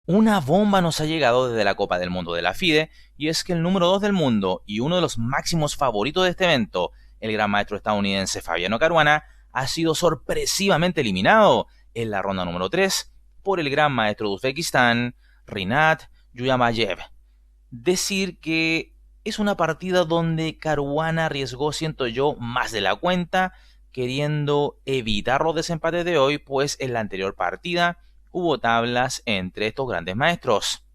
Una bomba nos ha llegado desde la Copa del Mundo de la FIDE, y es que el número 2 del mundo y uno de los máximos favoritos de este evento, el gran maestro estadounidense Fabiano Caruana, ha sido sorpresivamente eliminado en la ronda número 3 por el gran maestro de Uzbekistán, Rinat Yuyamayev. Decir que es una partida donde Caruana arriesgó, siento yo, más de la cuenta, queriendo evitar los desempates de hoy, pues en la anterior partida hubo tablas entre estos grandes maestros.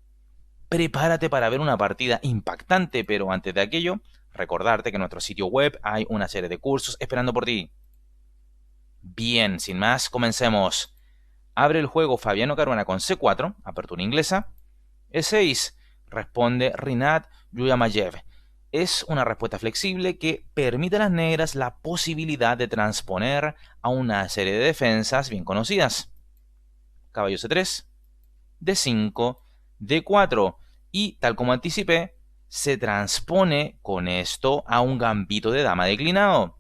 Prepárate para ver una partida impactante, pero antes de aquello, recordarte que en nuestro sitio web hay una serie de cursos esperando por ti. Bien, sin más, comencemos. Abre el juego Fabiano Caruana con C4, apertura inglesa. E6, responde Rinat Yuyamayev. Es una respuesta flexible que permite a las negras la posibilidad de transponer a una serie de defensas bien conocidas. Caballo C3, D5, D4 y, tal como anticipé, se transpone con esto a un gambito de dama declinado.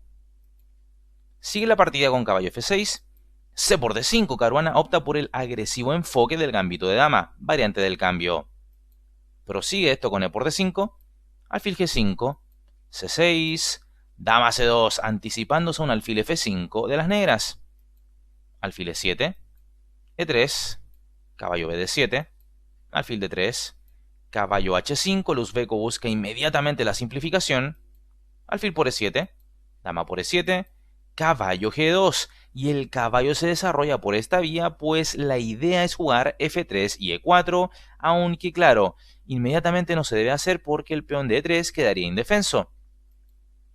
Sigue la partida con caballo F6, C por D5. Caruana opta por el agresivo enfoque del gambito de dama, variante del cambio. Prosigue esto con E por D5, alfil G5, C6, dama C2, anticipándose a un alfil F5 de las negras. Alfil E7, E3, caballo BD7, alfil D3, caballo H5, el uzbeco busca inmediatamente la simplificación, alfil por E7, dama por E7, caballo G2, y el caballo se desarrolla por esta vía, pues la idea es jugar F3 y E4, aunque claro, inmediatamente no se debe hacer porque el peón de E3 quedaría indefenso.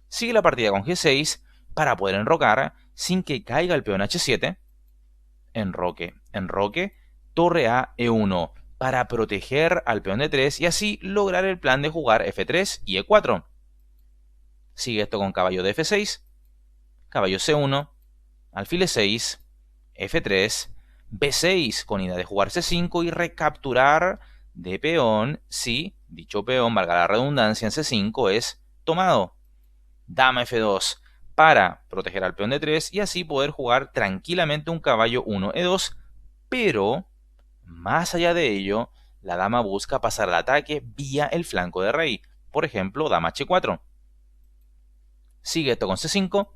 Sigue la partida con G6 para poder enrocar sin que caiga el peón H7, enroque, torre a E1, para proteger al peón de 3 y así lograr el plan de jugar F3 y E4. Sigue esto con caballo de F6, caballo C1, alfil E6, F3, B6 con idea de jugar C5 y recapturar de peón si dicho peón, valga la redundancia, en C5 es tomado. Dama F2 para proteger al peón de 3 y así poder jugar tranquilamente un caballo 1 E2, pero más allá de ello, la dama busca pasar al ataque vía el flanco de rey, por ejemplo, dama H4. Sigue esto con C5,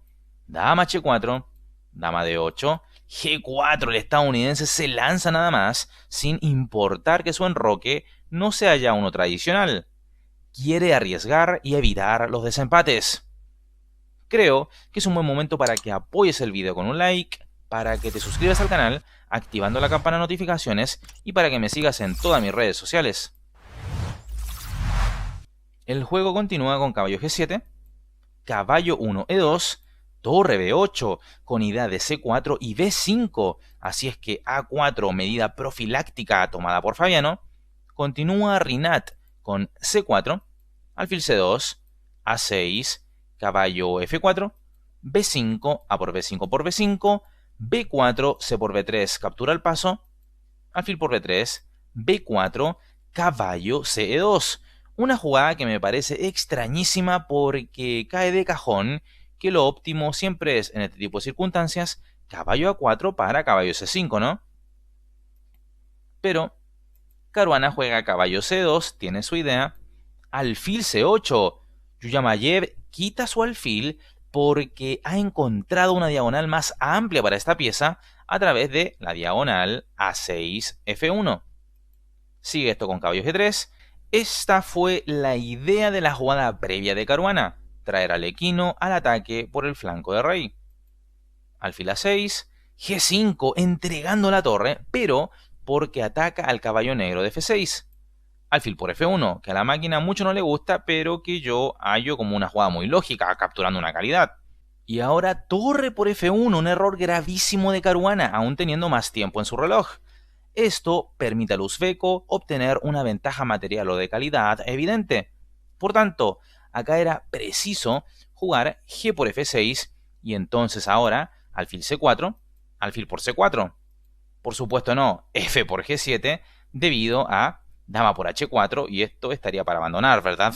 dama H4, dama D8, G4, el estadounidense se lanza nada más, sin importar que su enroque no sea ya uno tradicional. Quiere arriesgar y evitar los desempates. Creo que es un buen momento para que apoyes el video con un like, para que te suscribas al canal activando la campana de notificaciones y para que me sigas en todas mis redes sociales. El juego continúa con caballo G7, caballo 1 E2, torre B8 con idea de C4 y B5, así es que A4, medida profiláctica tomada por Fabiano. Continúa Rinat con C4, alfil C2, A6, caballo F4, B5, A por B5 por B5, B4, C por B3, captura el paso, alfil por B3, B4, caballo CE2. Una jugada que me parece extrañísima porque cae de cajón que lo óptimo siempre es, en este tipo de circunstancias, caballo A4 para caballo C5, ¿no? Pero Caruana juega caballo C2, tiene su idea, alfil C8. Yuyamayev quita su alfil porque ha encontrado una diagonal más amplia para esta pieza a través de la diagonal A6 F1. Sigue esto con caballo G3. Esta fue la idea de la jugada previa de Caruana, traer al equino al ataque por el flanco de rey. Alfil A6, G5 entregando la torre, pero porque ataca al caballo negro de F6. Alfil por F1, que a la máquina mucho no le gusta, pero que yo hallo como una jugada muy lógica, capturando una calidad. Y ahora torre por F1, un error gravísimo de Caruana, aún teniendo más tiempo en su reloj. Esto permite al uzbeco obtener una ventaja material o de calidad evidente. Por tanto, acá era preciso jugar G por F6 y entonces ahora alfil C4, alfil por C4. Por supuesto no, F por G7 debido a dama por H4 y esto estaría para abandonar, ¿verdad?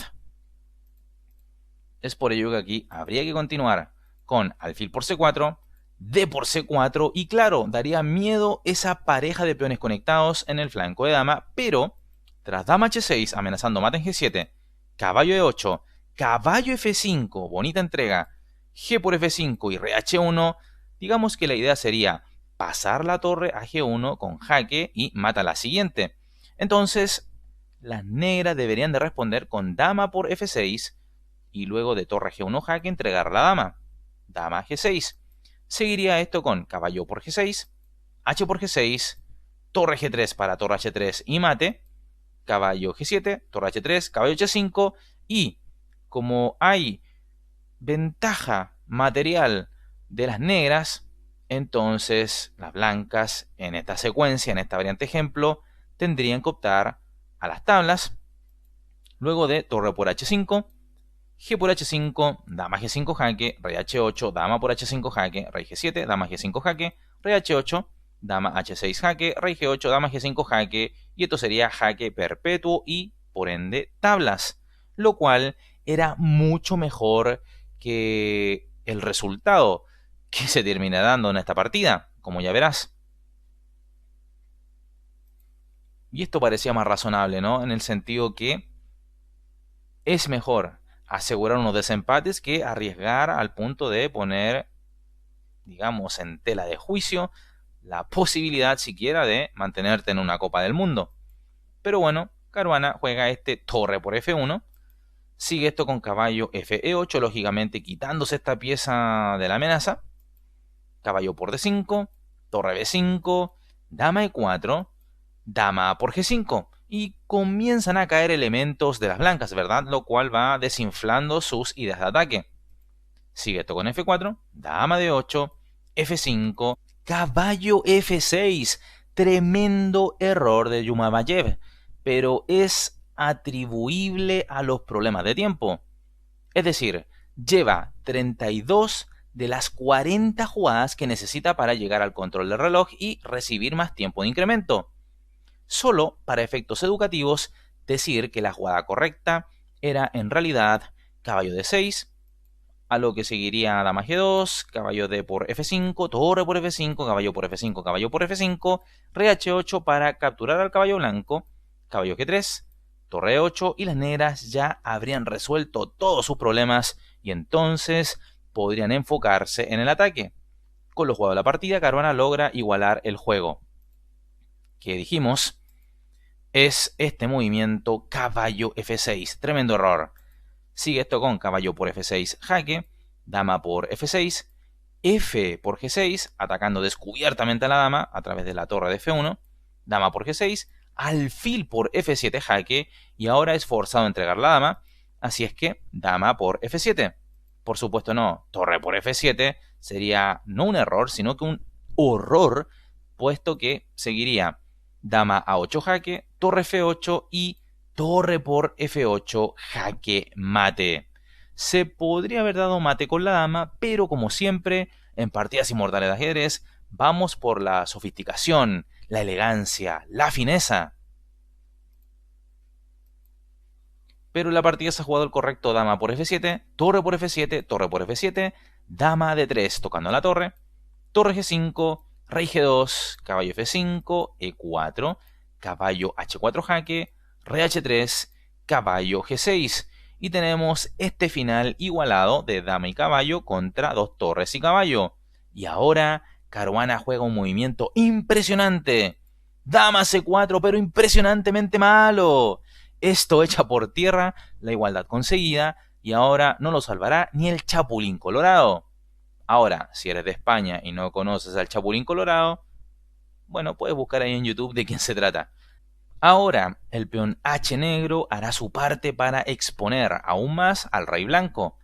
Es por ello que aquí habría que continuar con alfil por C4, D por C4 y claro, daría miedo esa pareja de peones conectados en el flanco de dama, pero tras dama H6 amenazando mate en G7, caballo E8, caballo F5, bonita entrega, G por F5 y rey H1, digamos que la idea sería pasar la torre a G1 con jaque y mata la siguiente. Entonces, las negras deberían de responder con dama por F6 y luego de torre G1 jaque entregar la dama. Dama G6. Seguiría esto con caballo por G6, H por G6, torre G3 para torre H3 y mate, caballo G7, torre H3, caballo H5 y como hay ventaja material de las negras, entonces las blancas en esta secuencia, en esta variante ejemplo, tendrían que optar a las tablas, luego de torre por H5, G por H5, dama G5 jaque, rey H8, dama por H5 jaque, rey G7, dama G5 jaque, rey H8, dama H6 jaque, rey G8, dama G5 jaque, y esto sería jaque perpetuo y, por ende, tablas, lo cual era mucho mejor que el resultado que se termina dando en esta partida, como ya verás. Y esto parecía más razonable, ¿no? En el sentido que es mejor asegurar unos desempates que arriesgar al punto de poner, digamos, en tela de juicio la posibilidad siquiera de mantenerte en una Copa del Mundo. Pero bueno, Caruana juega este torre por F1, sigue esto con caballo Fe8, lógicamente quitándose esta pieza de la amenaza, caballo por D5, torre B5, dama E4, dama por G5, y comienzan a caer elementos de las blancas, ¿verdad? Lo cual va desinflando sus ideas de ataque. Sigue esto con F4, dama D8, F5, caballo F6. Tremendo error de Yumabayev, pero es atribuible a los problemas de tiempo. Es decir, lleva 32 de las 40 jugadas que necesita para llegar al control del reloj y recibir más tiempo de incremento. Solo para efectos educativos, decir que la jugada correcta era en realidad caballo D6, a lo que seguiría dama G2, caballo D por F5, torre por F5, caballo por F5, caballo por F5, rey H8 para capturar al caballo blanco, caballo G3, torre E8 y las negras ya habrían resuelto todos sus problemas y entonces podrían enfocarse en el ataque. Con lo jugado de la partida, Caruana logra igualar el juego. Que dijimos es este movimiento caballo F6. Tremendo error. Sigue esto con caballo por F6 jaque, dama por F6, F por G6, atacando descubiertamente a la dama a través de la torre de F1, dama por G6, alfil por F7 jaque y ahora es forzado a entregar la dama, así es que dama por F7. Por supuesto no, torre por F7 sería no un error, sino que un horror, puesto que seguiría dama A8 jaque, torre F8 y torre por F8 jaque mate. Se podría haber dado mate con la dama, pero como siempre, en partidas inmortales de ajedrez, vamos por la sofisticación, la elegancia, la fineza. Pero en la partida se ha jugado el correcto dama por F7, torre por F7, torre por F7, dama D3 tocando la torre, torre G5, rey G2, caballo F5, E4, caballo H4 jaque, rey H3, caballo G6. Y tenemos este final igualado de dama y caballo contra dos torres y caballo. Y ahora Caruana juega un movimiento impresionante. Dama C4, pero impresionantemente malo. Esto echa por tierra la igualdad conseguida y ahora no lo salvará ni el Chapulín Colorado. Ahora, si eres de España y no conoces al Chapulín Colorado, bueno, puedes buscar ahí en YouTube de quién se trata. Ahora, el peón H negro hará su parte para exponer aún más al rey blanco.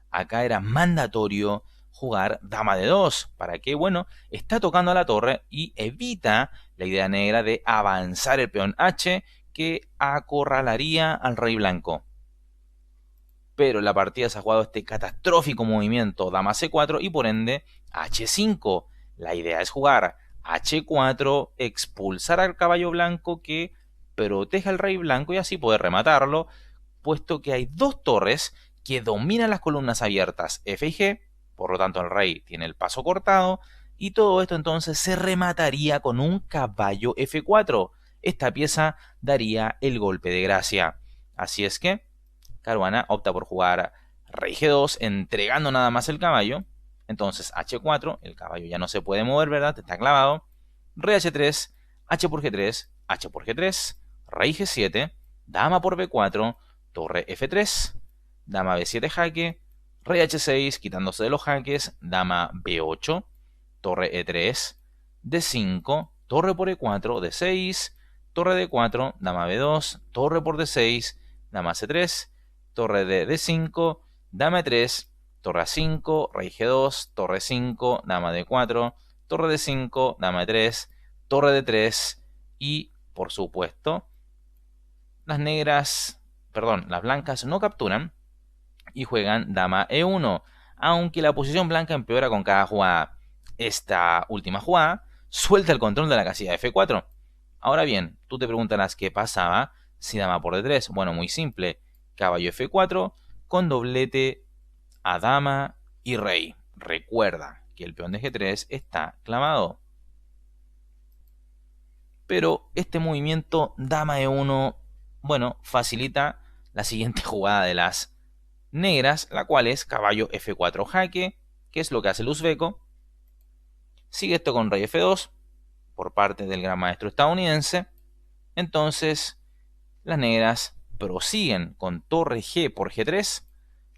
Acá era mandatorio jugar dama de 2, para que, bueno, está tocando a la torre y evita la idea negra de avanzar el peón H que acorralaría al rey blanco. Pero en la partida se ha jugado este catastrófico movimiento dama C4 y por ende H5. La idea es jugar H4, expulsar al caballo blanco que protege al rey blanco y así poder rematarlo, puesto que hay dos torres que dominan las columnas abiertas F y G, por lo tanto el rey tiene el paso cortado, y todo esto entonces se remataría con un caballo F4. Esta pieza daría el golpe de gracia. Así es que Caruana opta por jugar rey G2, entregando nada más el caballo. Entonces H4, el caballo ya no se puede mover, ¿verdad? Está clavado. Rey H3, H por G3, H por G3, rey G7, dama por B4, torre F3, dama B7 jaque, rey H6 quitándose de los jaques, dama B8, torre E3, D5, torre por E4, D6, torre D4, dama B2, torre por D6, dama C3, torre de D5, dama E3, torre A5, rey G2, torre 5, dama D4, torre D5, dama E3, torre D3 y, por supuesto, las blancas no capturan y juegan dama E1, aunque la posición blanca empeora con cada jugada. Esta última jugada suelta el control de la casilla F4. Ahora bien, tú te preguntarás qué pasaba si dama por D3. Bueno, muy simple, caballo F4 con doblete a dama y rey. Recuerda que el peón de G3 está clavado. Pero este movimiento dama E1, bueno, facilita la siguiente jugada de las negras, la cual es caballo F4 jaque, que es lo que hace el uzbeko. Sigue esto con rey F2 por parte del gran maestro estadounidense. Entonces las negras prosiguen con torre G por G3,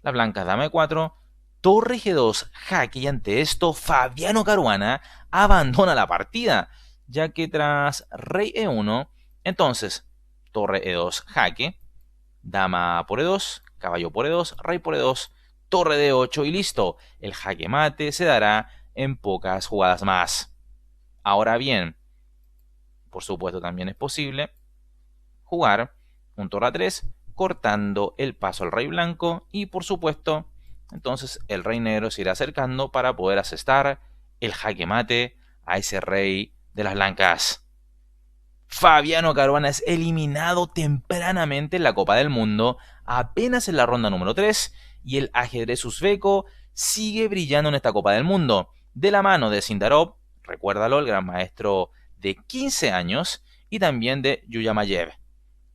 las blancas dama E4, torre G2 jaque, y ante esto Fabiano Caruana abandona la partida, ya que tras rey E1, entonces torre E2 jaque, dama por E2, caballo por E2, rey por E2, torre D8 y listo. El jaque mate se dará en pocas jugadas más. Ahora bien, por supuesto también es posible jugar un torre A3 cortando el paso al rey blanco y por supuesto entonces el rey negro se irá acercando para poder asestar el jaque mate a ese rey de las blancas. Fabiano Caruana es eliminado tempranamente en la Copa del Mundo, apenas en la ronda número 3, y el ajedrez uzbeko sigue brillando en esta Copa del Mundo, de la mano de Sindarov, recuérdalo, el gran maestro de 15 años, y también de Yuya Mayev.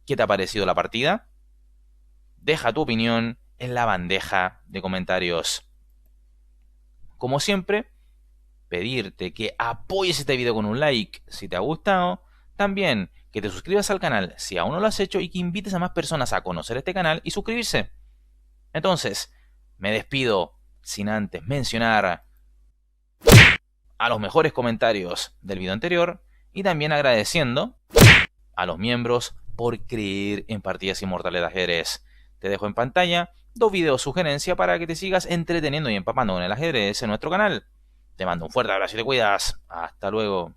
¿Qué te ha parecido la partida? Deja tu opinión en la bandeja de comentarios. Como siempre, pedirte que apoyes este video con un like si te ha gustado, también que te suscribas al canal si aún no lo has hecho y que invites a más personas a conocer este canal y suscribirse. Entonces, me despido sin antes mencionar a los mejores comentarios del video anterior y también agradeciendo a los miembros por creer en partidas inmortales de ajedrez. Te dejo en pantalla 2 videos sugerencia para que te sigas entreteniendo y empapando con el ajedrez en nuestro canal. Te mando un fuerte abrazo y te cuidas. Hasta luego.